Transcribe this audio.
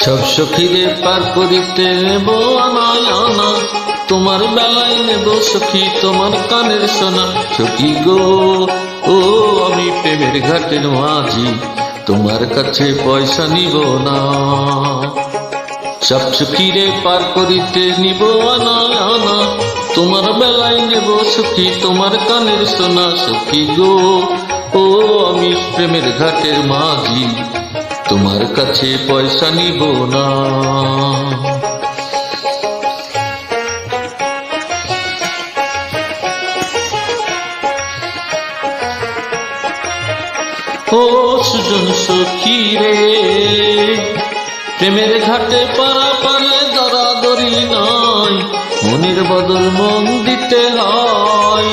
সব সখীরে পার করিতে নেব আনায় আনা, তোমার বেলায় নেব সখী তোমার কানের সোনা। সখী গো ও আমি প্রেমের ঘাটের মাঝি, তোমার কাছে পয়সা নিব না। সব সখীরে পার করিতে নিব আনায় আনা, তোমার বেলায় নেব সখী তোমার কানের সোনা। সখী গো ও আমি প্রেমের ঘাটের মাঝি, তোমার কাছে পয়সা নিব না। ও সুজন সখী রে, প্রেমের ঘাটে পারাপারে দরাদরি নাই, মনের বদল মন দিতে হয়।